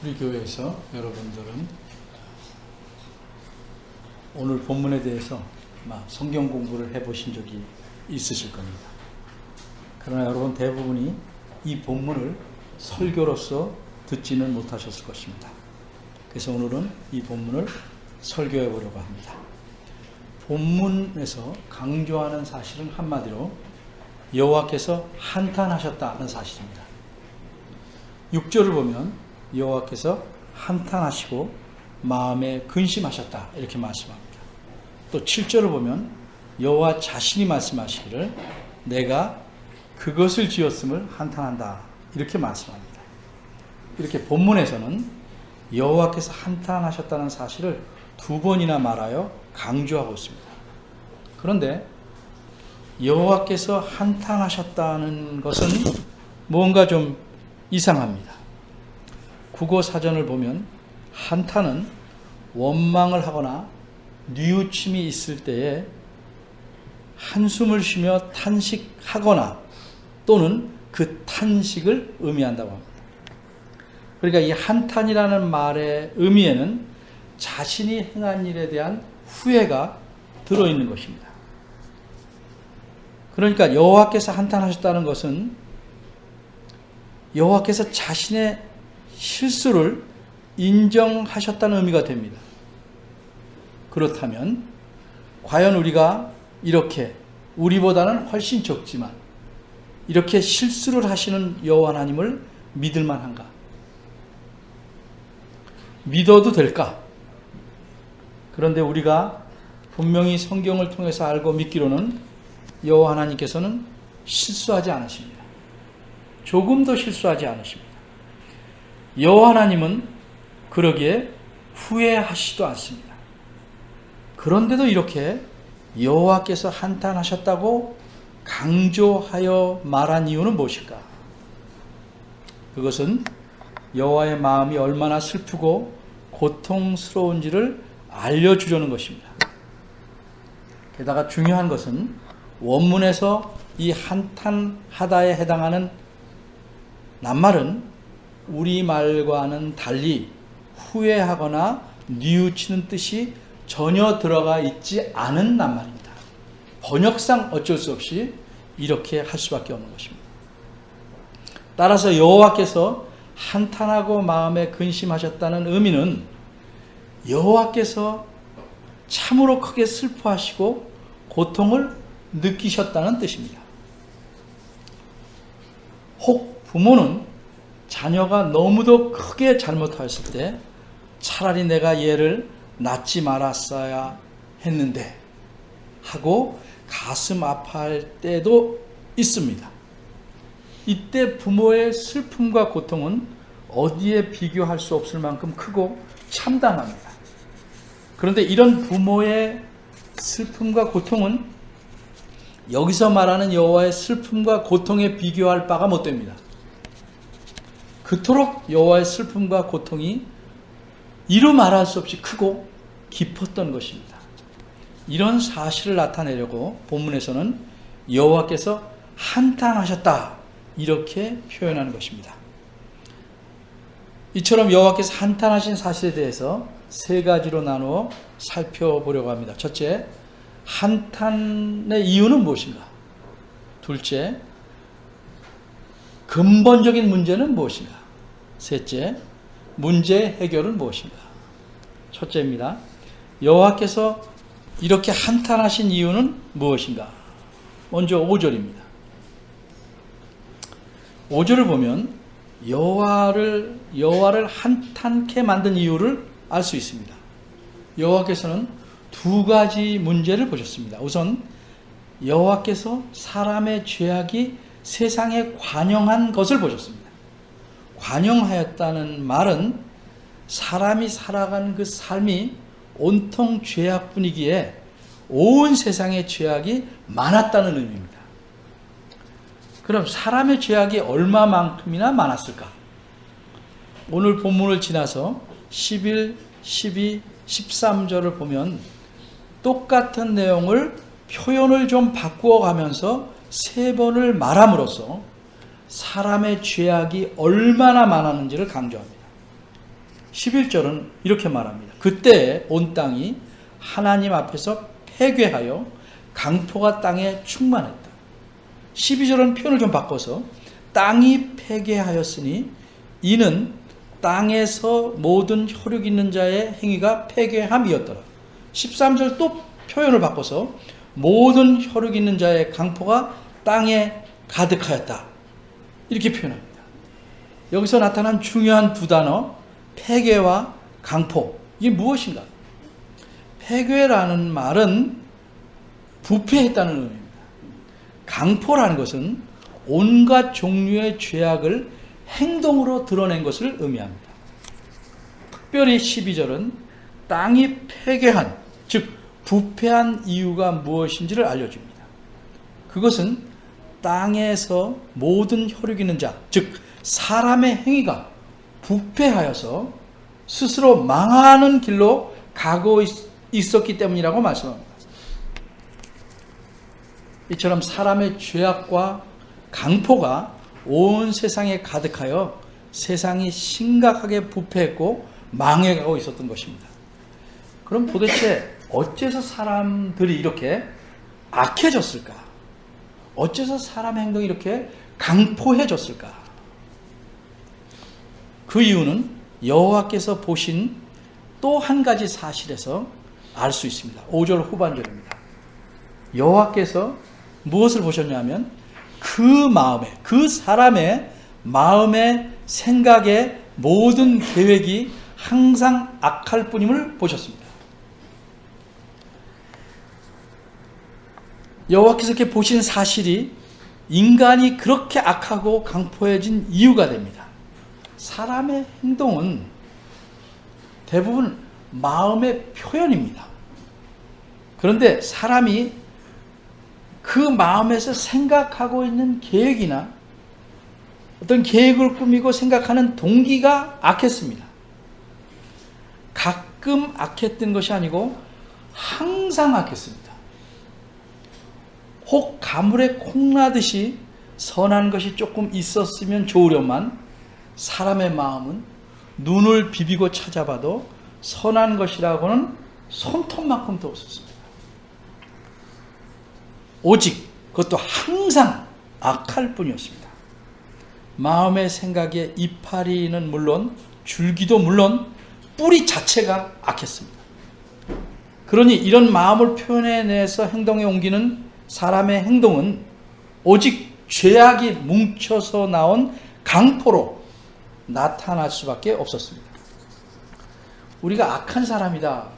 우리 교회에서 여러분들은 오늘 본문에 대해서 성경 공부를 해보신 적이 있으실 겁니다. 그러나 여러분 대부분이 이 본문을 설교로서 듣지는 못하셨을 것입니다. 그래서 오늘은 이 본문을 설교해 보려고 합니다. 본문에서 강조하는 사실은 한마디로 여호와께서 한탄하셨다는 사실입니다. 6절을 보면 여호와께서 한탄하시고 마음에 근심하셨다 이렇게 말씀합니다. 또 7절을 보면 여호와 자신이 말씀하시기를 내가 그것을 지었음을 한탄한다 이렇게 말씀합니다. 이렇게 본문에서는 여호와께서 한탄하셨다는 사실을 2번이나 말하여 강조하고 있습니다. 그런데 여호와께서 한탄하셨다는 것은 뭔가 좀 이상합니다. 국어 사전을 보면 한탄은 원망을 하거나 뉘우침이 있을 때에 한숨을 쉬며 탄식하거나 또는 그 탄식을 의미한다고 합니다. 그러니까 이 한탄이라는 말의 의미에는 자신이 행한 일에 대한 후회가 들어있는 것입니다. 그러니까 여호와께서 한탄하셨다는 것은 여호와께서 자신의 실수를 인정하셨다는 의미가 됩니다. 그렇다면 과연 우리가 이렇게 우리보다는 훨씬 적지만 이렇게 실수를 하시는 여호와 하나님을 믿을 만한가? 믿어도 될까? 그런데 우리가 분명히 성경을 통해서 알고 믿기로는 여호와 하나님께서는 실수하지 않으십니다. 조금도 실수하지 않으십니다. 여호와 하나님은 그러기에 후회하시지도 않습니다. 그런데도 이렇게 여호와께서 한탄하셨다고 강조하여 말한 이유는 무엇일까? 그것은 여호와의 마음이 얼마나 슬프고 고통스러운지를 알려주려는 것입니다. 게다가 중요한 것은 원문에서 이 한탄하다에 해당하는 낱말은 우리말과는 달리 후회하거나 뉘우치는 뜻이 전혀 들어가 있지 않은 낱말입니다. 번역상 어쩔 수 없이 이렇게 할 수밖에 없는 것입니다. 따라서 여호와께서 한탄하고 마음에 근심하셨다는 의미는 여호와께서 참으로 크게 슬퍼하시고 고통을 느끼셨다는 뜻입니다. 혹 부모는 자녀가 너무도 크게 잘못하였을 때 차라리 내가 얘를 낳지 말았어야 했는데 하고 가슴 아파할 때도 있습니다. 이때 부모의 슬픔과 고통은 어디에 비교할 수 없을 만큼 크고 참담합니다. 그런데 이런 부모의 슬픔과 고통은 여기서 말하는 여호와의 슬픔과 고통에 비교할 바가 못 됩니다. 그토록 여호와의 슬픔과 고통이 이루 말할 수 없이 크고 깊었던 것입니다. 이런 사실을 나타내려고 본문에서는 여호와께서 한탄하셨다 이렇게 표현하는 것입니다. 이처럼 여호와께서 한탄하신 사실에 대해서 3가지로 나누어 살펴보려고 합니다. 첫째, 한탄의 이유는 무엇인가? 둘째, 근본적인 문제는 무엇인가? 셋째, 문제의 해결은 무엇인가? 첫째입니다. 여호와께서 이렇게 한탄하신 이유는 무엇인가? 먼저 5절입니다. 5절을 보면 여호와를 한탄케 만든 이유를 알 수 있습니다. 여호와께서는 2가지 문제를 보셨습니다. 우선 여호와께서 사람의 죄악이 세상에 관영한 것을 보셨습니다. 관영하였다는 말은 사람이 살아가는 그 삶이 온통 죄악뿐이기에 온 세상의 죄악이 많았다는 의미입니다. 그럼 사람의 죄악이 얼마만큼이나 많았을까? 오늘 본문을 지나서 11, 12, 13절을 보면 똑같은 내용을 표현을 좀 바꾸어 가면서 3번을 말함으로써 사람의 죄악이 얼마나 많았는지를 강조합니다. 11절은 이렇게 말합니다. 그때 온 땅이 하나님 앞에서 패괴하여 강포가 땅에 충만했다. 12절은 표현을 좀 바꿔서 땅이 패괴하였으니 이는 땅에서 모든 혈육 있는 자의 행위가 패괴함이었더라. 13절 또 표현을 바꿔서 모든 혈육 있는 자의 강포가 땅에 가득하였다. 이렇게 표현합니다. 여기서 나타난 중요한 두 단어, 패괴와 강포. 이게 무엇인가? 패괴라는 말은 부패했다는 의미입니다. 강포라는 것은 온갖 종류의 죄악을 행동으로 드러낸 것을 의미합니다. 특별히 12절은 땅이 패괴한, 즉 부패한 이유가 무엇인지를 알려줍니다. 그것은 땅에서 모든 혈육 있는 자, 즉 사람의 행위가 부패하여서 스스로 망하는 길로 가고 있었기 때문이라고 말씀합니다. 이처럼 사람의 죄악과 강포가 온 세상에 가득하여 세상이 심각하게 부패했고 망해가고 있었던 것입니다. 그럼 도대체 어째서 사람들이 이렇게 악해졌을까? 어째서 사람의 행동이 이렇게 강포해졌을까? 그 이유는 여호와께서 보신 또 한 가지 사실에서 알 수 있습니다. 5절 후반절입니다. 여호와께서 무엇을 보셨냐면 그 마음에, 그 사람의 마음의 생각의 모든 계획이 항상 악할 뿐임을 보셨습니다. 여호와께서 이렇게 보신 사실이 인간이 그렇게 악하고 강포해진 이유가 됩니다. 사람의 행동은 대부분 마음의 표현입니다. 그런데 사람이 그 마음에서 생각하고 있는 계획이나 어떤 계획을 꾸미고 생각하는 동기가 악했습니다. 가끔 악했던 것이 아니고 항상 악했습니다. 혹 가물에 콩나듯이 선한 것이 조금 있었으면 좋으련만 사람의 마음은 눈을 비비고 찾아봐도 선한 것이라고는 손톱만큼도 없었습니다. 오직 그것도 항상 악할 뿐이었습니다. 마음의 생각에 이파리는 물론 줄기도 물론 뿌리 자체가 악했습니다. 그러니 이런 마음을 표현해내서 행동에 옮기는 사람의 행동은 오직 죄악이 뭉쳐서 나온 강포로 나타날 수밖에 없었습니다. 우리가 악한 사람이다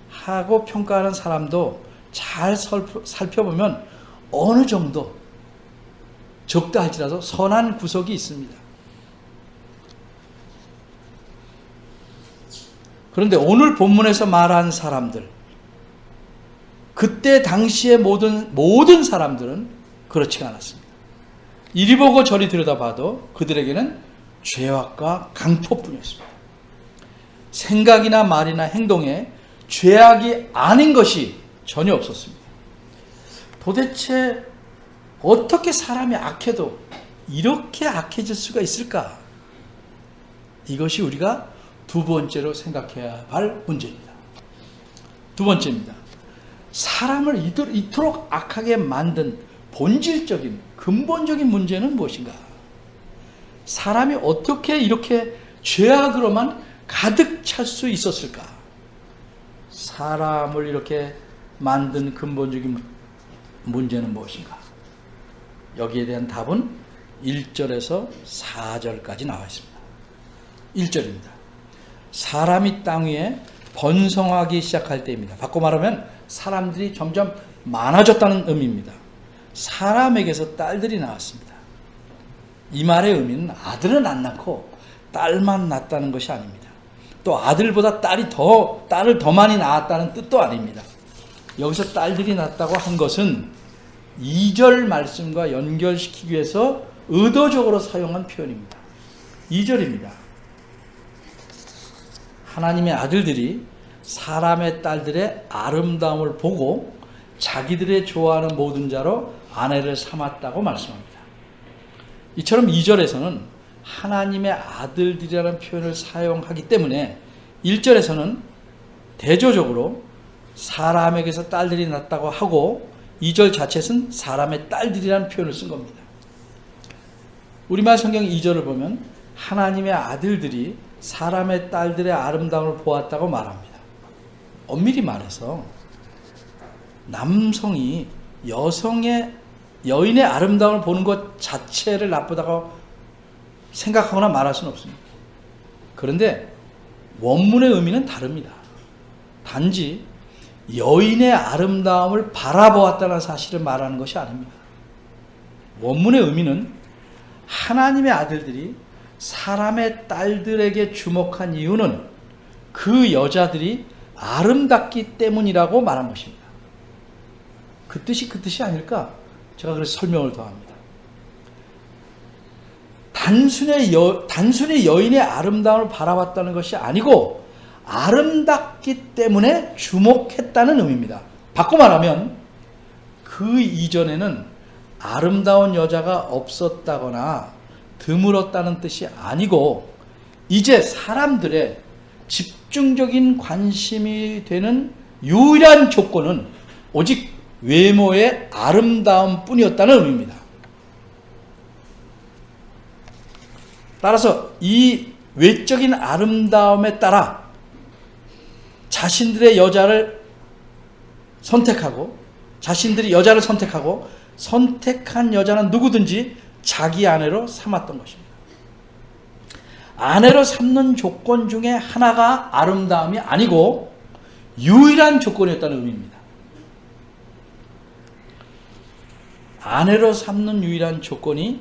하고 평가하는 사람도 잘 살펴보면 어느 정도 적다 할지라도 선한 구석이 있습니다. 그런데 오늘 본문에서 말한 사람들, 그때 당시의 모든 사람들은 그렇지가 않았습니다. 이리 보고 저리 들여다봐도 그들에게는 죄악과 강포뿐이었습니다. 생각이나 말이나 행동에 죄악이 아닌 것이 전혀 없었습니다. 도대체 어떻게 사람이 악해도 이렇게 악해질 수가 있을까? 이것이 우리가 두 번째로 생각해야 할 문제입니다. 두 번째입니다. 사람을 이토록 악하게 만든 본질적인 근본적인 문제는 무엇인가? 사람이 어떻게 이렇게 죄악으로만 가득 찰 수 있었을까? 사람을 이렇게 만든 근본적인 문제는 무엇인가? 여기에 대한 답은 1절에서 4절까지 나와 있습니다. 1절입니다. 사람이 땅 위에 번성하기 시작할 때입니다. 바꿔 말하면 사람들이 점점 많아졌다는 의미입니다. 사람에게서 딸들이 나왔습니다. 이 말의 의미는 아들은 안 낳고 딸만 낳았다는 것이 아닙니다. 또 아들보다 딸을 더 많이 낳았다는 뜻도 아닙니다. 여기서 딸들이 낳았다고 한 것은 2절 말씀과 연결시키기 위해서 의도적으로 사용한 표현입니다. 2절입니다. 하나님의 아들들이 사람의 딸들의 아름다움을 보고 자기들의 좋아하는 모든 자로 아내를 삼았다고 말씀합니다. 이처럼 2절에서는 하나님의 아들들이라는 표현을 사용하기 때문에 1절에서는 대조적으로 사람에게서 딸들이 났다고 하고 2절 자체에서는 사람의 딸들이라는 표현을 쓴 겁니다. 우리말 성경 2절을 보면 하나님의 아들들이 사람의 딸들의 아름다움을 보았다고 말합니다. 엄밀히 말해서 남성이 여인의 아름다움을 보는 것 자체를 나쁘다고 생각하거나 말할 수는 없습니다. 그런데 원문의 의미는 다릅니다. 단지 여인의 아름다움을 바라보았다는 사실을 말하는 것이 아닙니다. 원문의 의미는 하나님의 아들들이 사람의 딸들에게 주목한 이유는 그 여자들이 아름답기 때문이라고 말한 것입니다. 그 뜻이 아닐까? 제가 그래서 설명을 더합니다. 단순히 여인의 아름다움을 바라봤다는 것이 아니고 아름답기 때문에 주목했다는 의미입니다. 바꿔 말하면 그 이전에는 아름다운 여자가 없었다거나 드물었다는 뜻이 아니고 이제 사람들의 집중적인 관심이 되는 유일한 조건은 오직 외모의 아름다움 뿐이었다는 의미입니다. 따라서 이 외적인 아름다움에 따라 자신들이 여자를 선택하고 선택한 여자는 누구든지 자기 아내로 삼았던 것입니다. 아내로 삼는 조건 중에 하나가 아름다움이 아니고 유일한 조건이었다는 의미입니다. 아내로 삼는 유일한 조건이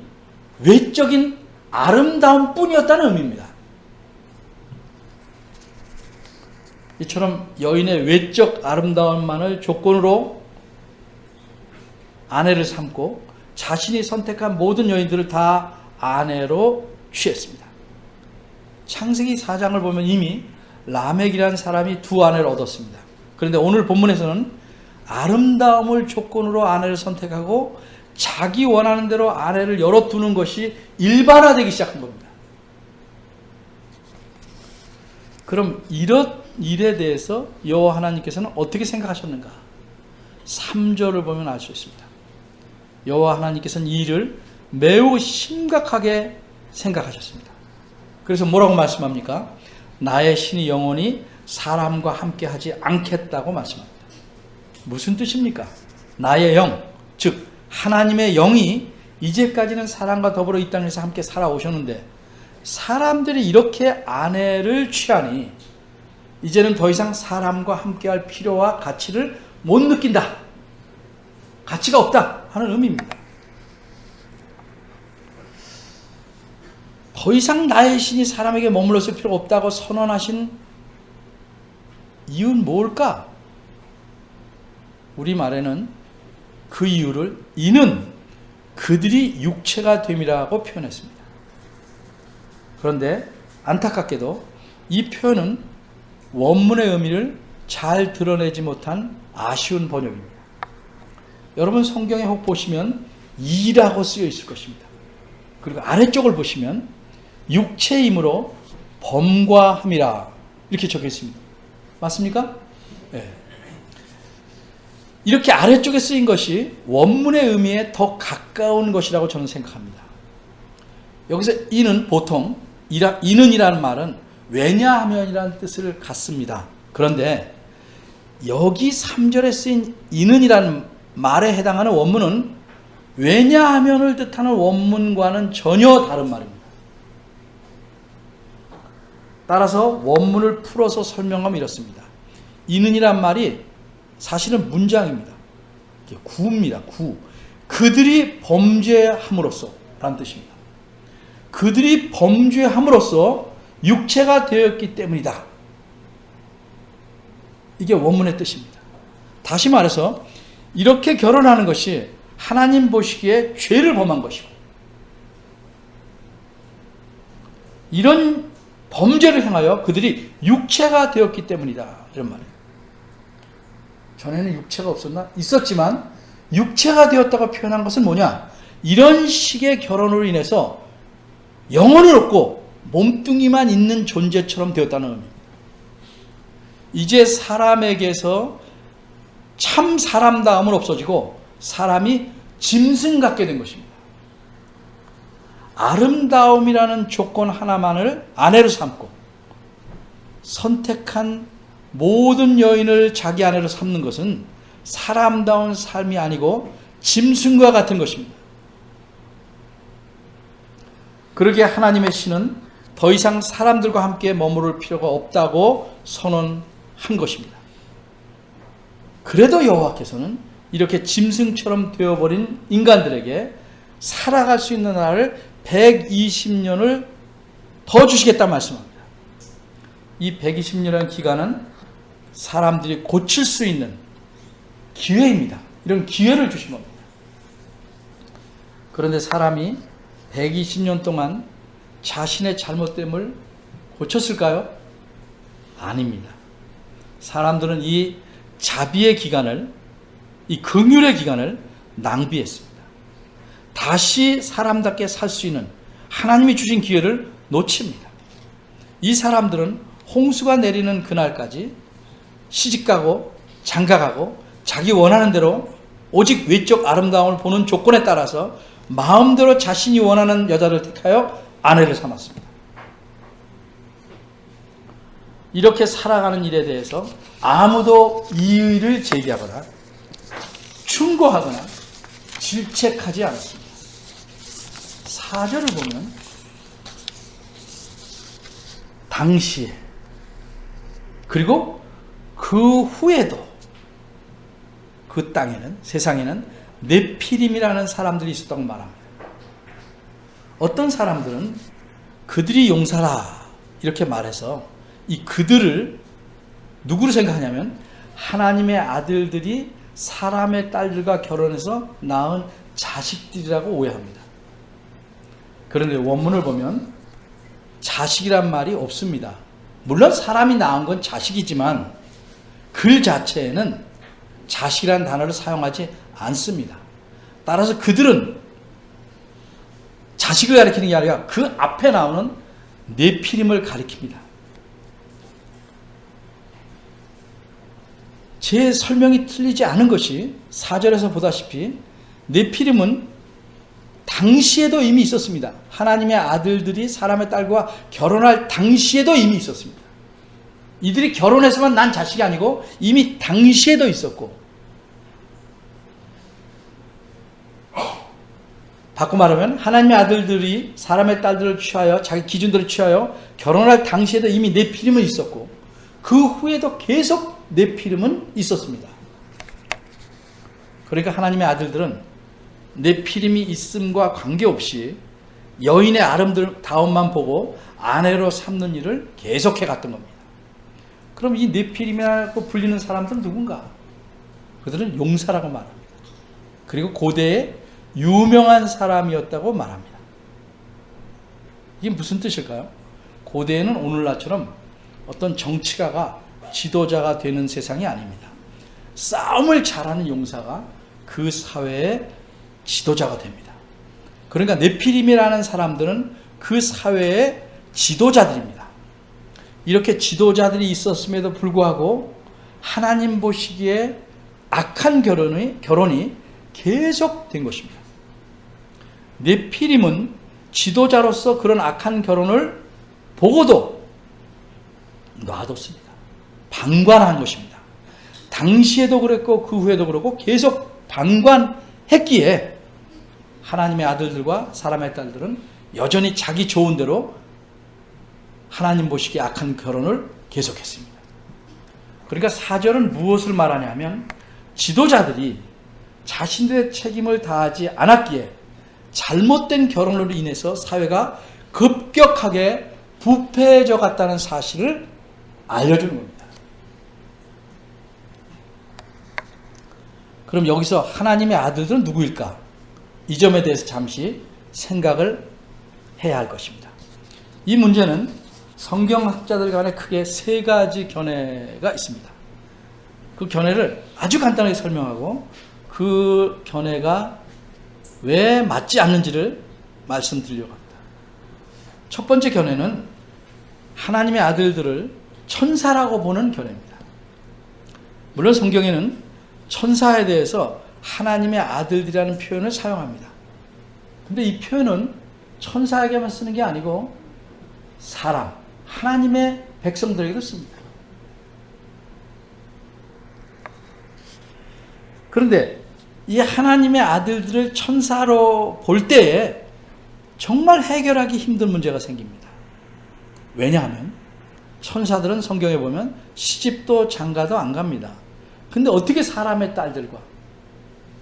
외적인 아름다움 뿐이었다는 의미입니다. 이처럼 여인의 외적 아름다움만을 조건으로 아내를 삼고 자신이 선택한 모든 여인들을 다 아내로 취했습니다. 창세기 4장을 보면 이미 라멕이라는 사람이 두 아내를 얻었습니다. 그런데 오늘 본문에서는 아름다움을 조건으로 아내를 선택하고 자기 원하는 대로 아내를 열어두는 것이 일반화되기 시작한 겁니다. 그럼 이런 일에 대해서 여호와 하나님께서는 어떻게 생각하셨는가? 3절을 보면 알 수 있습니다. 여호와 하나님께서는 이 일을 매우 심각하게 생각하셨습니다. 그래서 뭐라고 말씀합니까? 나의 신이 영원히 사람과 함께 하지 않겠다고 말씀합니다. 무슨 뜻입니까? 나의 영, 즉 하나님의 영이 이제까지는 사람과 더불어 이 땅에서 함께 살아오셨는데 사람들이 이렇게 아내를 취하니 이제는 더 이상 사람과 함께할 필요와 가치를 못 느낀다. 가치가 없다 하는 의미입니다. 더 이상 나의 신이 사람에게 머물러 있을 필요가 없다고 선언하신 이유는 뭘까? 우리말에는 그 이유를 이는 그들이 육체가 됨이라고 표현했습니다. 그런데 안타깝게도 이 표현은 원문의 의미를 잘 드러내지 못한 아쉬운 번역입니다. 여러분 성경에 혹 보시면 이라고 쓰여 있을 것입니다. 그리고 아래쪽을 보시면 육체이므로 범과함이라 이렇게 적혀 있습니다. 맞습니까? 네. 이렇게 아래쪽에 쓰인 것이 원문의 의미에 더 가까운 것이라고 저는 생각합니다. 여기서 이는 보통 이는이라는 말은 왜냐하면이라는 뜻을 갖습니다. 그런데 여기 3절에 쓰인 이는이라는 말에 해당하는 원문은 왜냐하면을 뜻하는 원문과는 전혀 다른 말입니다. 따라서 원문을 풀어서 설명하면 이렇습니다. 이는이란 말이 사실은 문장입니다. 구입니다. 구. 그들이 범죄함으로써 라는 뜻입니다. 그들이 범죄함으로써 육체가 되었기 때문이다. 이게 원문의 뜻입니다. 다시 말해서 이렇게 결혼하는 것이 하나님 보시기에 죄를 범한 것이고 이런 범죄를 행하여 그들이 육체가 되었기 때문이다. 이런 말이에요. 전에는 육체가 없었나? 있었지만 육체가 되었다고 표현한 것은 뭐냐? 이런 식의 결혼으로 인해서 영혼은 없고 몸뚱이만 있는 존재처럼 되었다는 의미입니다. 이제 사람에게서 참 사람다움은 없어지고 사람이 짐승 같게 된 것입니다. 아름다움이라는 조건 하나만을 아내로 삼고 선택한 모든 여인을 자기 아내로 삼는 것은 사람다운 삶이 아니고 짐승과 같은 것입니다. 그러기에 하나님의 신은 더 이상 사람들과 함께 머무를 필요가 없다고 선언한 것입니다. 그래도 여호와께서는 이렇게 짐승처럼 되어버린 인간들에게 살아갈 수 있는 날을 120년을 더 주시겠다 말씀합니다. 이 120년이라는 기간은 사람들이 고칠 수 있는 기회입니다. 이런 기회를 주신 겁니다. 그런데 사람이 120년 동안 자신의 잘못됨을 고쳤을까요? 아닙니다. 사람들은 이 자비의 기간을, 이 긍휼의 기간을 낭비했습니다. 다시 사람답게 살 수 있는 하나님이 주신 기회를 놓칩니다. 이 사람들은 홍수가 내리는 그날까지 시집가고 장가가고 자기 원하는 대로 오직 외적 아름다움을 보는 조건에 따라서 마음대로 자신이 원하는 여자를 택하여 아내를 삼았습니다. 이렇게 살아가는 일에 대해서 아무도 이의를 제기하거나 충고하거나 질책하지 않습니다. 4절을 보면 당시에 그리고 그 후에도 그 땅에는, 세상에는 네피림이라는 사람들이 있었다고 말합니다. 어떤 사람들은 그들이 용사라 이렇게 말해서 이 그들을 누구로 생각하냐면 하나님의 아들들이 사람의 딸들과 결혼해서 낳은 자식들이라고 오해합니다. 그런데 원문을 보면 자식이란 말이 없습니다. 물론 사람이 낳은 건 자식이지만 글 자체에는 자식이란 단어를 사용하지 않습니다. 따라서 그들은 자식을 가리키는 게 아니라 그 앞에 나오는 네피림을 가리킵니다. 제 설명이 틀리지 않은 것이 4절에서 보다시피 네피림은 당시에도 이미 있었습니다. 하나님의 아들들이 사람의 딸과 결혼할 당시에도 이미 있었습니다. 이들이 결혼해서만 난 자식이 아니고 이미 당시에도 있었고, 바꿔 말하면 하나님의 아들들이 사람의 딸들을 취하여 자기 기준대로 취하여 결혼할 당시에도 이미 네피림은 있었고 그 후에도 계속 네피림은 있었습니다. 그러니까 하나님의 아들들은 네피림이 있음과 관계없이 여인의 아름다움만 보고 아내로 삼는 일을 계속해 갔던 겁니다. 그럼 이 네피림이라고 불리는 사람들은 누군가? 그들은 용사라고 말합니다. 그리고 고대에 유명한 사람이었다고 말합니다. 이게 무슨 뜻일까요? 고대에는 오늘날처럼 어떤 정치가가 지도자가 되는 세상이 아닙니다. 싸움을 잘하는 용사가 그 사회의 지도자가 됩니다. 그러니까 네피림이라는 사람들은 그 사회의 지도자들입니다. 이렇게 지도자들이 있었음에도 불구하고 하나님 보시기에 악한 결혼이 계속된 것입니다. 네피림은 지도자로서 그런 악한 결혼을 보고도 놔뒀습니다. 방관한 것입니다. 당시에도 그랬고 그 후에도 그렇고 계속 방관했기에 하나님의 아들들과 사람의 딸들은 여전히 자기 좋은 대로 하나님 보시기에 악한 결혼을 계속했습니다. 그러니까 4절은 무엇을 말하냐면 지도자들이 자신들의 책임을 다하지 않았기에 잘못된 결혼으로 인해서 사회가 급격하게 부패해져 갔다는 사실을 알려주는 겁니다. 그럼 여기서 하나님의 아들들은 누구일까? 이 점에 대해서 잠시 생각을 해야 할 것입니다. 이 문제는 성경학자들 간에 크게 세 가지 견해가 있습니다. 그 견해를 아주 간단하게 설명하고 그 견해가 왜 맞지 않는지를 말씀드리려고 합니다. 첫 번째 견해는 하나님의 아들들을 천사라고 보는 견해입니다. 물론 성경에는 천사에 대해서 하나님의 아들들이라는 표현을 사용합니다. 근데 이 표현은 천사에게만 쓰는 게 아니고 사람, 하나님의 백성들에게도 씁니다. 그런데 이 하나님의 아들들을 천사로 볼 때에 정말 해결하기 힘든 문제가 생깁니다. 왜냐하면 천사들은 성경에 보면 시집도 장가도 안 갑니다. 근데 어떻게 사람의 딸들과,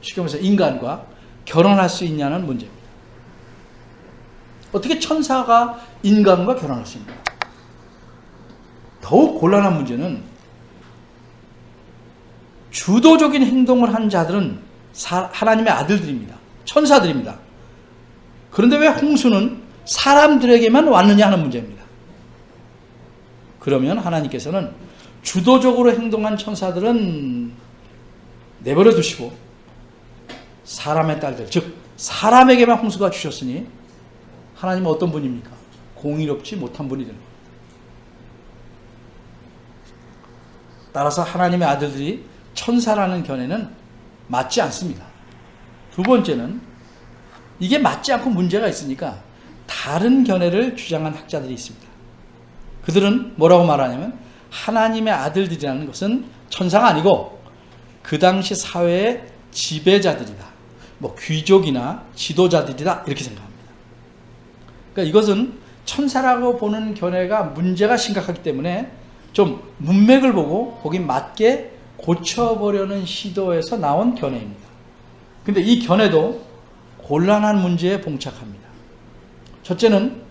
쉽게 말해서 인간과 결혼할 수 있냐는 문제입니다. 어떻게 천사가 인간과 결혼할 수 있는가? 더욱 곤란한 문제는 주도적인 행동을 한 자들은 하나님의 아들들입니다. 천사들입니다. 그런데 왜 홍수는 사람들에게만 왔느냐 하는 문제입니다. 그러면 하나님께서는 주도적으로 행동한 천사들은 내버려 두시고 사람의 딸들, 즉 사람에게만 홍수가 주셨으니 하나님은 어떤 분입니까? 공의롭지 못한 분이 되는 겁니다. 따라서 하나님의 아들들이 천사라는 견해는 맞지 않습니다. 두 번째는 이게 맞지 않고 문제가 있으니까 다른 견해를 주장한 학자들이 있습니다. 그들은 뭐라고 말하냐면 하나님의 아들들이라는 것은 천사가 아니고 그 당시 사회의 지배자들이다. 뭐 귀족이나 지도자들이다. 이렇게 생각합니다. 그러니까 이것은 천사라고 보는 견해가 문제가 심각하기 때문에 좀 문맥을 보고 거기 맞게 고쳐보려는 시도에서 나온 견해입니다. 근데 이 견해도 곤란한 문제에 봉착합니다. 첫째는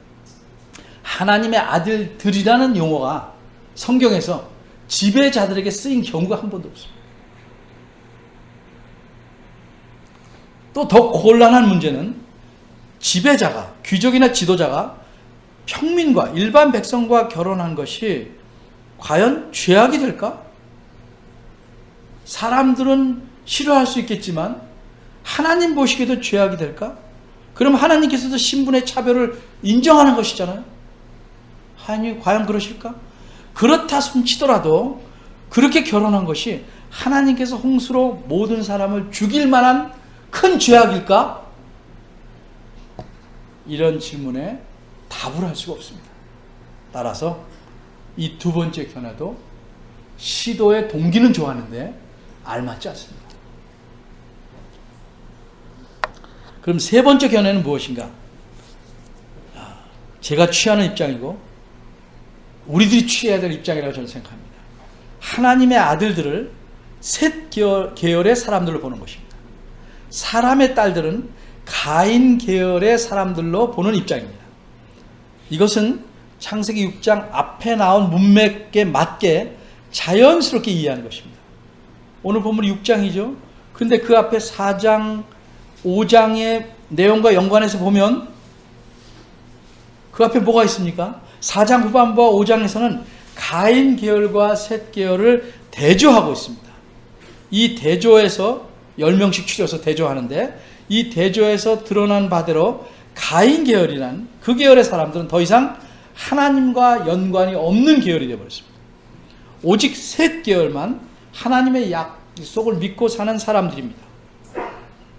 하나님의 아들들이라는 용어가 성경에서 지배자들에게 쓰인 경우가 한 번도 없습니다. 또 더 곤란한 문제는 지배자가, 귀족이나 지도자가 평민과 일반 백성과 결혼한 것이 과연 죄악이 될까? 사람들은 싫어할 수 있겠지만 하나님 보시기에도 죄악이 될까? 그럼 하나님께서도 신분의 차별을 인정하는 것이잖아요. 하나님이 과연 그러실까? 그렇다 손치더라도 그렇게 결혼한 것이 하나님께서 홍수로 모든 사람을 죽일 만한 큰 죄악일까? 이런 질문에 답을 할 수가 없습니다. 따라서 이 두 번째 견해도 시도의 동기는 좋았는데 알맞지 않습니다. 그럼 세 번째 견해는 무엇인가? 제가 취하는 입장이고 우리들이 취해야 될 입장이라고 저는 생각합니다. 하나님의 아들들을 셋 계열의 사람들로 보는 것입니다. 사람의 딸들은 가인 계열의 사람들로 보는 입장입니다. 이것은 창세기 6장 앞에 나온 문맥에 맞게 자연스럽게 이해하는 것입니다. 오늘 본문이 6장이죠. 근데 그 앞에 4장, 5장의 내용과 연관해서 보면 그 앞에 뭐가 있습니까? 4장 후반부와 5장에서는 가인 계열과 셋 계열을 대조하고 있습니다. 이 대조에서 10명씩 추려서 대조하는데 이 대조에서 드러난 바대로 가인 계열이란 그 계열의 사람들은 더 이상 하나님과 연관이 없는 계열이 되어버렸습니다. 오직 셋 계열만 하나님의 약속을 믿고 사는 사람들입니다.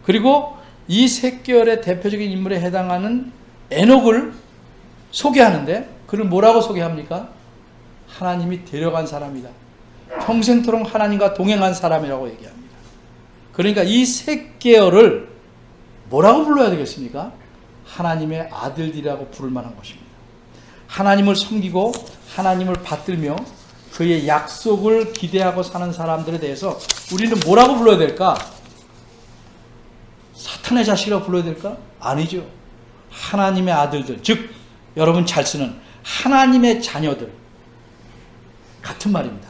그리고 이 셋 계열의 대표적인 인물에 해당하는 에녹을 소개하는데 그를 뭐라고 소개합니까? 하나님이 데려간 사람이다. 평생토록 하나님과 동행한 사람이라고 얘기합니다. 그러니까 이 셋 계열을 뭐라고 불러야 되겠습니까? 하나님의 아들들이라고 부를 만한 것입니다. 하나님을 섬기고 하나님을 받들며 그의 약속을 기대하고 사는 사람들에 대해서 우리는 뭐라고 불러야 될까? 사탄의 자식이라고 불러야 될까? 아니죠. 하나님의 아들들, 즉 여러분 잘 쓰는 하나님의 자녀들, 같은 말입니다.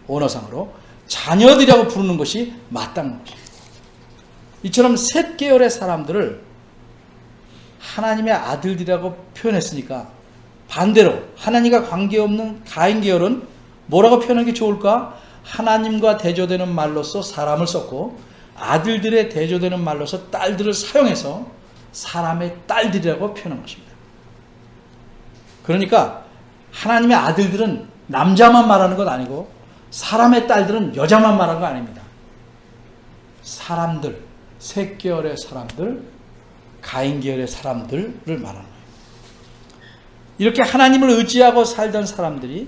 언어상으로 자녀들이라고 부르는 것이 마땅한 것입니다. 이처럼 셋 계열의 사람들을 하나님의 아들들이라고 표현했으니까 반대로 하나님과 관계없는 가인 계열은 뭐라고 표현하는 게 좋을까? 하나님과 대조되는 말로서 사람을 썼고 아들들의 대조되는 말로서 딸들을 사용해서 사람의 딸들이라고 표현한 것입니다. 그러니까 하나님의 아들들은 남자만 말하는 것 아니고 사람의 딸들은 여자만 말하는 거 아닙니다. 사람들, 셋 계열의 사람들, 가인 계열의 사람들을 말하는 거예요. 이렇게 하나님을 의지하고 살던 사람들이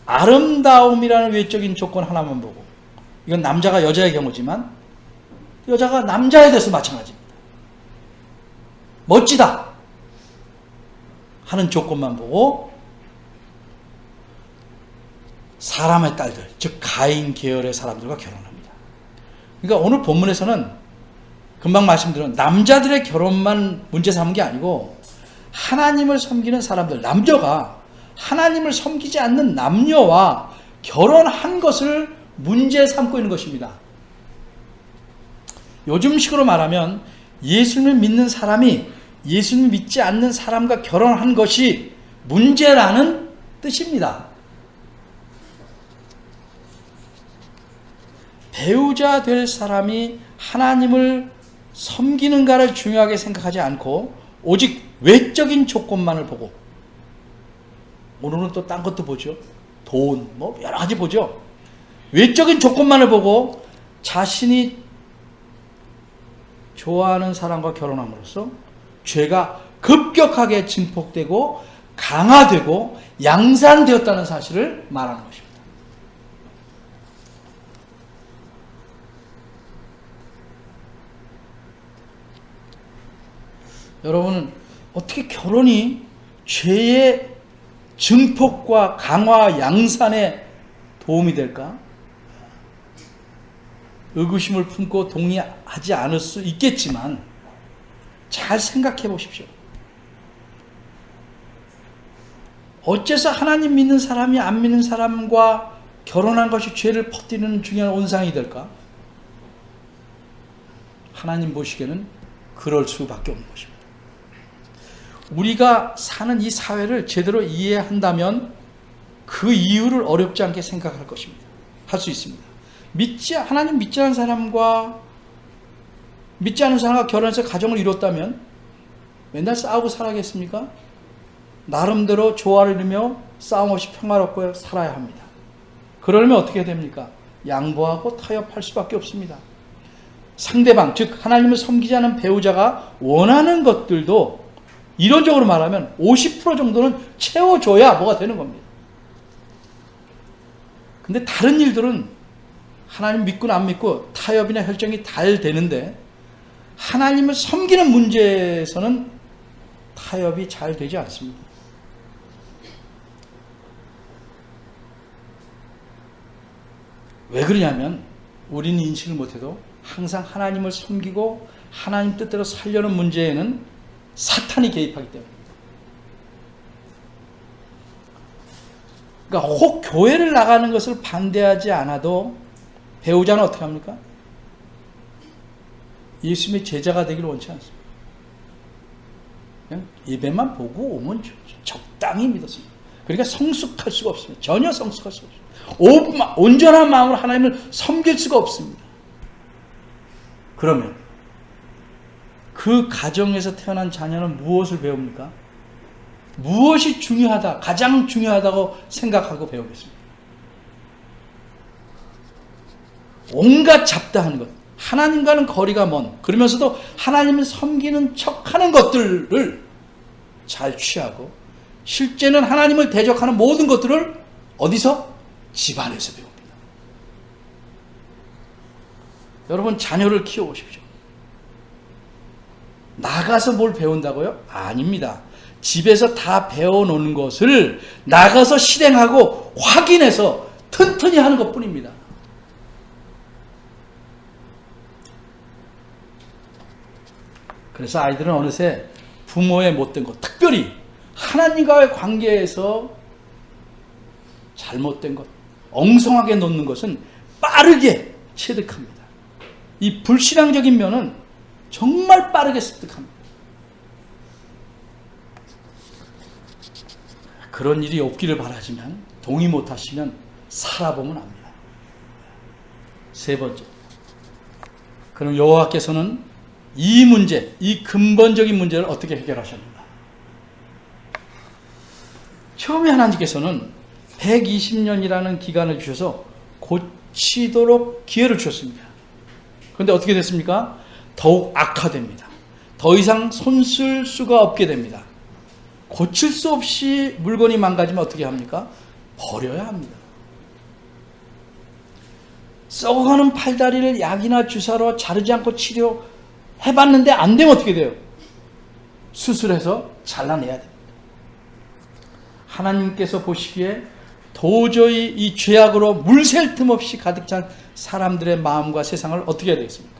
아름다움이라는 외적인 조건 하나만 보고, 이건 남자가 여자의 경우지만 여자가 남자에 대해서 마찬가지입니다. 멋지다 하는 조건만 보고 사람의 딸들, 즉 가인 계열의 사람들과 결혼합니다. 그러니까 오늘 본문에서는 금방 말씀드린 남자들의 결혼만 문제 삼은 게 아니고 하나님을 섬기는 사람들, 남녀가 하나님을 섬기지 않는 남녀와 결혼한 것을 문제 삼고 있는 것입니다. 요즘식으로 말하면 예수님을 믿는 사람이 예수님을 믿지 않는 사람과 결혼한 것이 문제라는 뜻입니다. 배우자 될 사람이 하나님을 섬기는가를 중요하게 생각하지 않고 오직 외적인 조건만을 보고, 오늘은 또 딴 것도 보죠. 돈, 뭐 여러 가지 보죠. 외적인 조건만을 보고 자신이 좋아하는 사람과 결혼함으로써 죄가 급격하게 증폭되고 강화되고 양산되었다는 사실을 말하는 것입니다. 여러분은 어떻게 결혼이 죄의 증폭과 강화, 양산에 도움이 될까? 의구심을 품고 동의하지 않을 수 있겠지만 잘 생각해 보십시오. 어째서 하나님 믿는 사람이 안 믿는 사람과 결혼한 것이 죄를 퍼뜨리는 중요한 온상이 될까? 하나님 보시기에는 그럴 수밖에 없는 것입니다. 우리가 사는 이 사회를 제대로 이해한다면 그 이유를 어렵지 않게 생각할 것입니다. 할 수 있습니다. 하나님 믿지 않는 사람과 믿지 않는 사람과 결혼해서 가정을 이뤘다면 맨날 싸우고 살아야겠습니까? 나름대로 조화를 이루며 싸움 없이 평화롭게 살아야 합니다. 그러려면 어떻게 됩니까? 양보하고 타협할 수밖에 없습니다. 상대방, 즉 하나님을 섬기지 않은 배우자가 원하는 것들도 이론적으로 말하면 50% 정도는 채워줘야 뭐가 되는 겁니다. 근데 다른 일들은 하나님 믿고 안 믿고 타협이나 혈정이 잘 되는데 하나님을 섬기는 문제에서는 타협이 잘 되지 않습니다. 왜 그러냐면 우리는 인식을 못해도 항상 하나님을 섬기고 하나님 뜻대로 살려는 문제에는 사탄이 개입하기 때문입니다. 그러니까 혹 교회를 나가는 것을 반대하지 않아도 배우자는 어떻게 합니까? 예수님의 제자가 되기를 원치 않습니다. 그냥 예배만 보고 오면 적당히 믿었습니다. 그러니까 성숙할 수가 없습니다. 전혀 성숙할 수가 없습니다. 온전한 마음으로 하나님을 섬길 수가 없습니다. 그러면 그 가정에서 태어난 자녀는 무엇을 배웁니까? 무엇이 중요하다, 가장 중요하다고 생각하고 배우겠습니다. 온갖 잡다한 것, 하나님과는 거리가 먼, 그러면서도 하나님을 섬기는 척하는 것들을 잘 취하고 실제는 하나님을 대적하는 모든 것들을 어디서? 집안에서 배웁니다. 여러분 자녀를 키워보십시오. 나가서 뭘 배운다고요? 아닙니다. 집에서 다 배워놓는 것을 나가서 실행하고 확인해서 튼튼히 하는 것뿐입니다. 그래서 아이들은 어느새 부모의 못된 것, 특별히 하나님과의 관계에서 잘못된 것, 엉성하게 놓는 것은 빠르게 체득합니다. 이 불신앙적인 면은 정말 빠르게 습득합니다. 그런 일이 없기를 바라지만 동의 못하시면 살아보면 압니다. 세 번째, 그럼 여호와께서는 이 문제, 이 근본적인 문제를 어떻게 해결하셨는가? 처음에 하나님께서는 120년이라는 기간을 주셔서 고치도록 기회를 주셨습니다. 그런데 어떻게 됐습니까? 더욱 악화됩니다. 더 이상 손쓸 수가 없게 됩니다. 고칠 수 없이 물건이 망가지면 어떻게 합니까? 버려야 합니다. 썩어가는 팔다리를 약이나 주사로 자르지 않고 치료해봤는데 안 되면 어떻게 돼요? 수술해서 잘라내야 됩니다. 하나님께서 보시기에 도저히 이 죄악으로 물샐 틈 없이 가득 찬 사람들의 마음과 세상을 어떻게 해야 되겠습니까?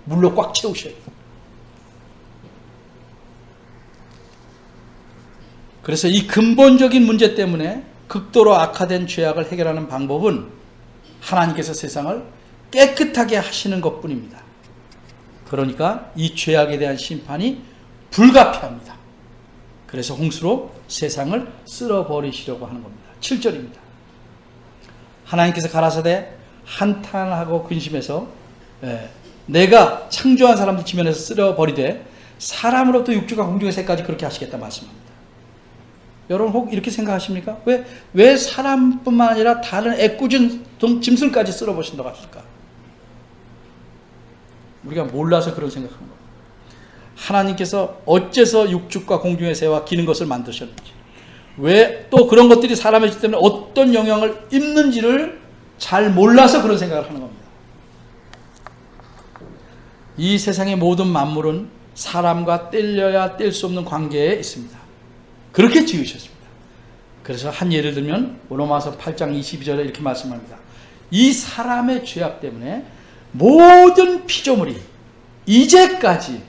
물로 꽉 채우셔야 돼요. 그래서 이 근본적인 문제 때문에 극도로 악화된 죄악을 해결하는 방법은 하나님께서 세상을 깨끗하게 하시는 것뿐입니다. 그러니까 이 죄악에 대한 심판이 불가피합니다. 그래서 홍수로 세상을 쓸어버리시려고 하는 겁니다. 7절입니다. 하나님께서 가라사대 한탄하고 근심해서 내가 창조한 사람들 지면에서 쓸어버리되 사람으로부터 육주가 공중의 새까지 그렇게 하시겠다 말씀합니다. 여러분 혹 이렇게 생각하십니까? 왜 사람뿐만 아니라 다른 애꿎은 짐승까지 쓸어버린다고 하실까? 우리가 몰라서 그런 생각하는 겁니다. 하나님께서 어째서 육축과 공중의 새와 기는 것을 만드셨는지, 왜 또 그런 것들이 사람의 짓 때문에 어떤 영향을 입는지를 잘 몰라서 그런 생각을 하는 겁니다. 이 세상의 모든 만물은 사람과 떼려야 뗄 수 없는 관계에 있습니다. 그렇게 지으셨습니다. 그래서 한 예를 들면 로마서 8장 22절에 이렇게 말씀합니다. 이 사람의 죄악 때문에 모든 피조물이 이제까지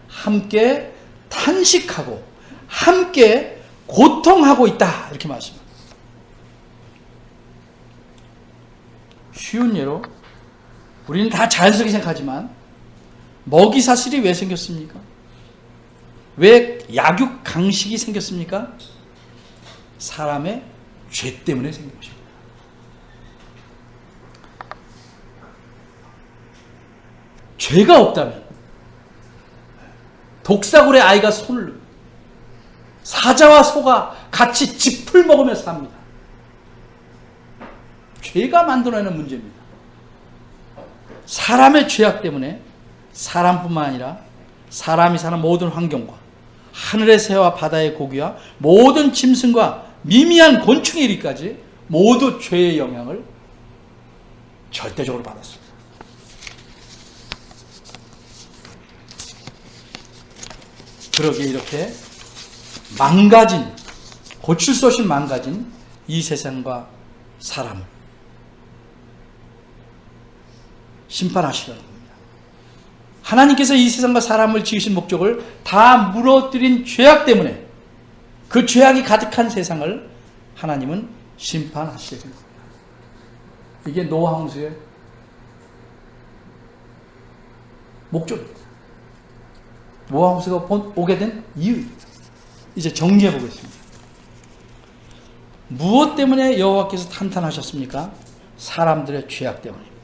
함께 탄식하고 함께 고통하고 있다 이렇게 말씀합니다. 쉬운 예로 우리는 다 자연스럽게 생각하지만 먹이사슬이 왜 생겼습니까? 왜 약육 강식이 생겼습니까? 사람의 죄 때문에 생긴 것입니다. 죄가 없다면 독사굴의 아이가 손을, 사자와 소가 같이 짚을 먹으면서 삽니다. 죄가 만들어내는 문제입니다. 사람의 죄악 때문에 사람뿐만 아니라 사람이 사는 모든 환경과 하늘의 새와 바다의 고기와 모든 짐승과 미미한 곤충의 이리까지 모두 죄의 영향을 절대적으로 받았습니다. 그러기에 이렇게 망가진, 고칠 수 없이 망가진 이 세상과 사람을 심판하시려는 겁니다. 하나님께서 이 세상과 사람을 지으신 목적을 다 무너뜨린 죄악 때문에 그 죄악이 가득한 세상을 하나님은 심판하시려는 겁니다. 이게 노아 홍수의 목적입니다. 노아 홍수가 오게 된 이유입니다. 이제 정리해 보겠습니다. 무엇 때문에 여호와께서 탄탄하셨습니까? 사람들의 죄악 때문입니다.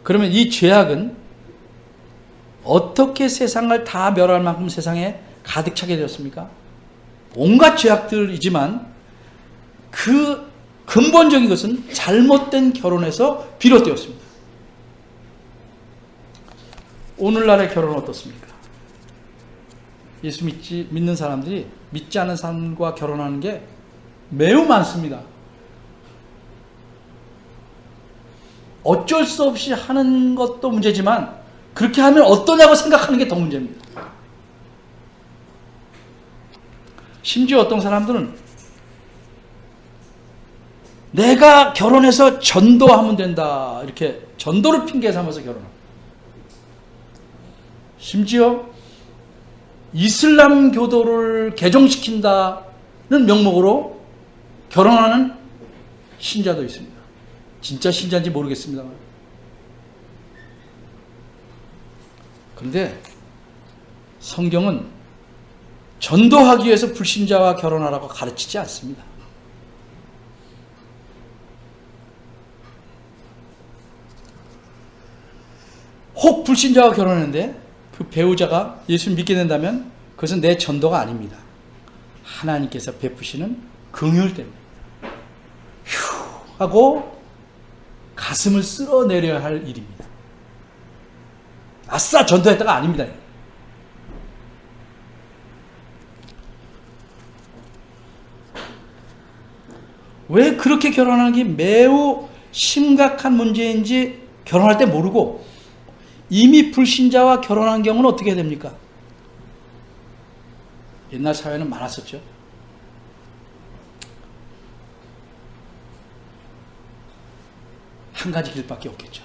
그러면 이 죄악은 어떻게 세상을 다 멸할 만큼 세상에 가득 차게 되었습니까? 온갖 죄악들이지만 그 근본적인 것은 잘못된 결혼에서 비롯되었습니다. 오늘날의 결혼은 어떻습니까? 예수 믿는 사람들이 믿지 않는 사람과 결혼하는 게 매우 많습니다. 어쩔 수 없이 하는 것도 문제지만 그렇게 하면 어떠냐고 생각하는 게 더 문제입니다. 심지어 어떤 사람들은 내가 결혼해서 전도하면 된다 이렇게 전도를 핑계 삼아서 결혼합니다. 심지어 이슬람 교도를 개종시킨다는 명목으로 결혼하는 신자도 있습니다. 진짜 신자인지 모르겠습니다만. 그런데 성경은 전도하기 위해서 불신자와 결혼하라고 가르치지 않습니다. 혹 불신자와 결혼했는데 그 배우자가 예수를 믿게 된다면 그것은 내 전도가 아닙니다. 하나님께서 베푸시는 긍휼 때문에 휴 하고 가슴을 쓸어내려야 할 일입니다. 아싸 전도했다가 아닙니다. 왜 그렇게 결혼하는 게 매우 심각한 문제인지 결혼할 때 모르고 이미 불신자와 결혼한 경우는 어떻게 됩니까? 옛날 사회는 많았었죠. 한 가지 길밖에 없겠죠.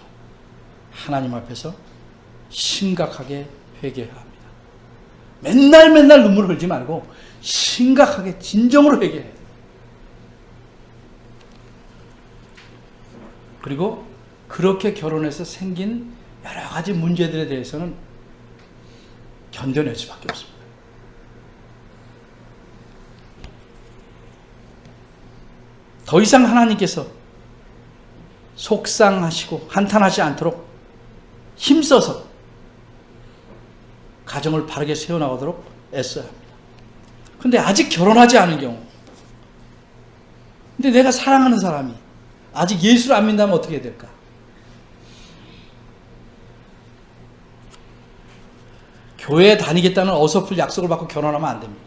하나님 앞에서 심각하게 회개해야 합니다. 맨날 눈물 흘리지 말고 심각하게 진정으로 회개해야 돼요. 그리고 그렇게 결혼해서 생긴 여러 가지 문제들에 대해서는 견뎌낼 수밖에 없습니다. 더 이상 하나님께서 속상하시고 한탄하지 않도록 힘써서 가정을 바르게 세워나가도록 애써야 합니다. 근데 아직 결혼하지 않은 경우, 근데 내가 사랑하는 사람이 아직 예수를 안 믿는다면 어떻게 해야 될까? 교회에 다니겠다는 어설픈 약속을 받고 결혼하면 안 됩니다.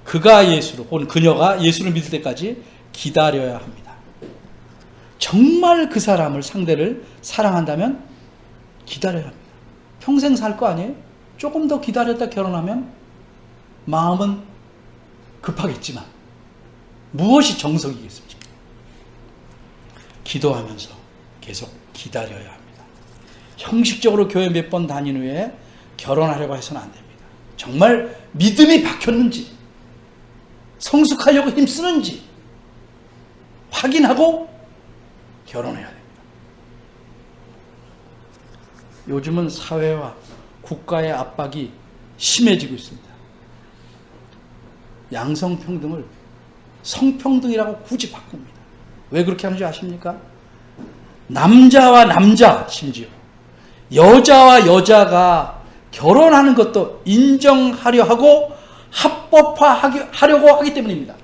그가 예수를 혹은 그녀가 예수를 믿을 때까지 기다려야 합니다. 정말 그 사람을 상대를 사랑한다면 기다려야 합니다. 평생 살 거 아니에요? 조금 더 기다렸다 결혼하면 마음은 급하겠지만 무엇이 정석이겠습니까? 기도하면서 계속 기다려야 합니다. 형식적으로 교회 몇 번 다닌 후에 결혼하려고 해서는 안 됩니다. 정말 믿음이 박혔는지 성숙하려고 힘쓰는지 확인하고 결혼해야 됩니다. 요즘은 사회와 국가의 압박이 심해지고 있습니다. 양성평등을 성평등이라고 굳이 바꿉니다. 왜 그렇게 하는지 아십니까? 남자와 남자, 심지어 여자와 여자가 결혼하는 것도 인정하려 하고 합법화하려고 하기 때문입니다.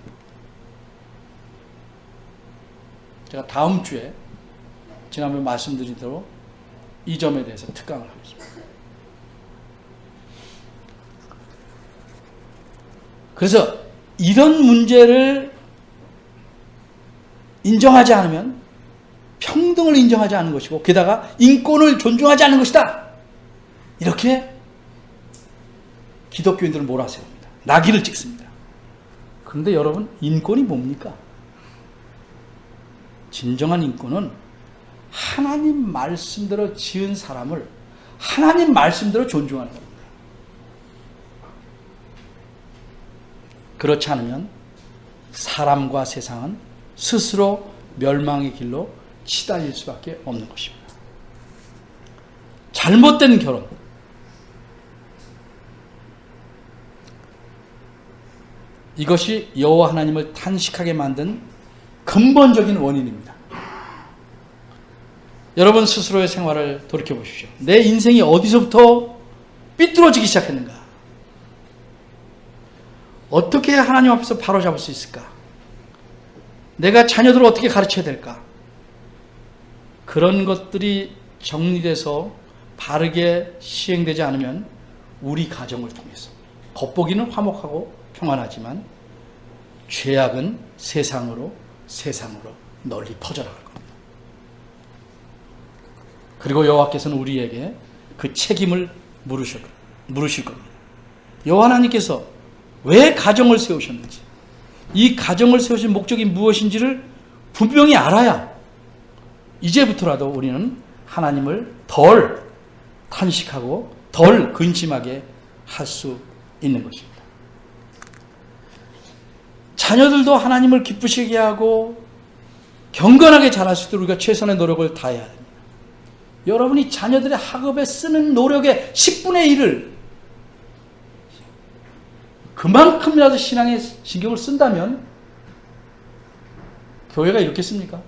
제가 다음 주에 지난번에 말씀드린 대로 이 점에 대해서 특강을 하겠습니다. 그래서 이런 문제를 인정하지 않으면 평등을 인정하지 않는 것이고 게다가 인권을 존중하지 않는 것이다. 이렇게 기독교인들을 몰아세웁니다. 낙인을 찍습니다. 그런데 여러분, 인권이 뭡니까? 진정한 인권은 하나님 말씀대로 지은 사람을 하나님 말씀대로 존중하는 겁니다. 그렇지 않으면 사람과 세상은 스스로 멸망의 길로 치달릴 수밖에 없는 것입니다. 잘못된 결혼, 이것이 여호와 하나님을 탄식하게 만든 근본적인 원인입니다. 여러분 스스로의 생활을 돌이켜보십시오. 내 인생이 어디서부터 삐뚤어지기 시작했는가? 어떻게 하나님 앞에서 바로잡을 수 있을까? 내가 자녀들을 어떻게 가르쳐야 될까? 그런 것들이 정리돼서 바르게 시행되지 않으면 우리 가정을 통해서 겉보기는 화목하고 평안하지만 죄악은 세상으로 널리 퍼져나갈 겁니다. 그리고 여호와께서는 우리에게 그 책임을 물으실 겁니다. 여호와 하나님께서 왜 가정을 세우셨는지, 이 가정을 세우신 목적이 무엇인지를 분명히 알아야 이제부터라도 우리는 하나님을 덜 탄식하고 덜 근심하게 할 수 있는 것입니다. 자녀들도 하나님을 기쁘시게 하고 경건하게 자랄 수 있도록 우리가 최선의 노력을 다해야 됩니다. 여러분이 자녀들의 학업에 쓰는 노력의 10분의 1을 그만큼이라도 신앙에 신경을 쓴다면 교회가 이렇겠습니까?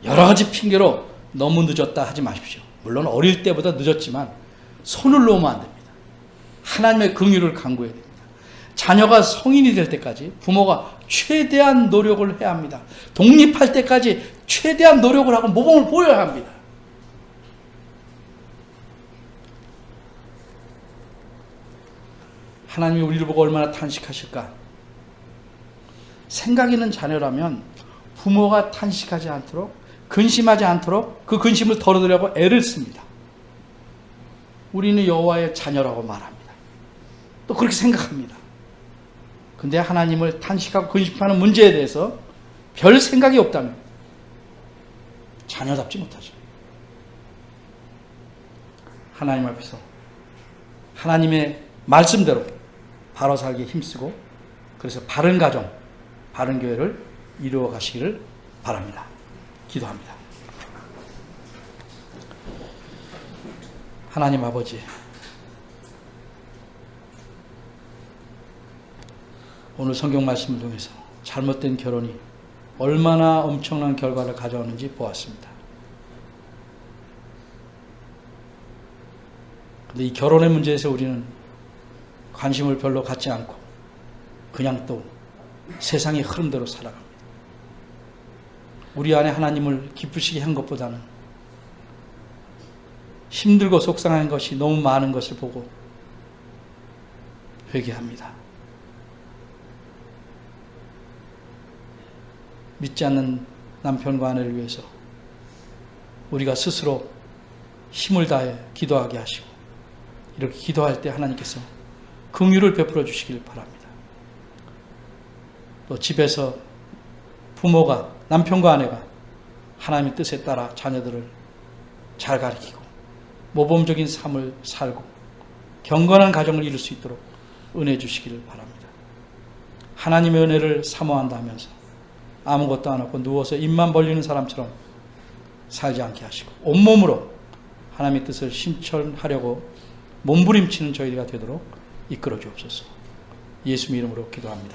여러 가지 핑계로 너무 늦었다 하지 마십시오. 물론 어릴 때보다 늦었지만 손을 놓으면 안 됩니다. 하나님의 긍휼을 간구해야 됩니다. 자녀가 성인이 될 때까지 부모가 최대한 노력을 해야 합니다. 독립할 때까지 최대한 노력을 하고 모범을 보여야 합니다. 하나님이 우리를 보고 얼마나 탄식하실까? 생각 있는 자녀라면 부모가 탄식하지 않도록, 근심하지 않도록 그 근심을 덜어드리려고 애를 씁니다. 우리는 여호와의 자녀라고 말합니다. 또 그렇게 생각합니다. 근데 하나님을 탄식하고 근심하는 문제에 대해서 별 생각이 없다면 자녀답지 못하죠. 하나님 앞에서 하나님의 말씀대로 바로 살기에 힘쓰고, 그래서 바른 가정, 바른 교회를 이루어 가시기를 바랍니다. 기도합니다. 하나님 아버지, 오늘 성경 말씀을 통해서 잘못된 결혼이 얼마나 엄청난 결과를 가져오는지 보았습니다. 근데 이 결혼의 문제에서 우리는 관심을 별로 갖지 않고 그냥 또 세상의 흐름대로 살아갑니다. 우리 안에 하나님을 기쁘시게 한 것보다는 힘들고 속상한 것이 너무 많은 것을 보고 회개합니다. 믿지 않는 남편과 아내를 위해서 우리가 스스로 힘을 다해 기도하게 하시고, 이렇게 기도할 때 하나님께서 긍휼을 베풀어 주시길 바랍니다. 또 집에서 부모가, 남편과 아내가 하나님의 뜻에 따라 자녀들을 잘 가르치고 모범적인 삶을 살고 경건한 가정을 이룰 수 있도록 은혜 주시기를 바랍니다. 하나님의 은혜를 사모한다 하면서 아무것도 안 하고 누워서 입만 벌리는 사람처럼 살지 않게 하시고 온몸으로 하나님의 뜻을 실천하려고 몸부림치는 저희가 되도록 이끌어 주옵소서. 예수님 이름으로 기도합니다.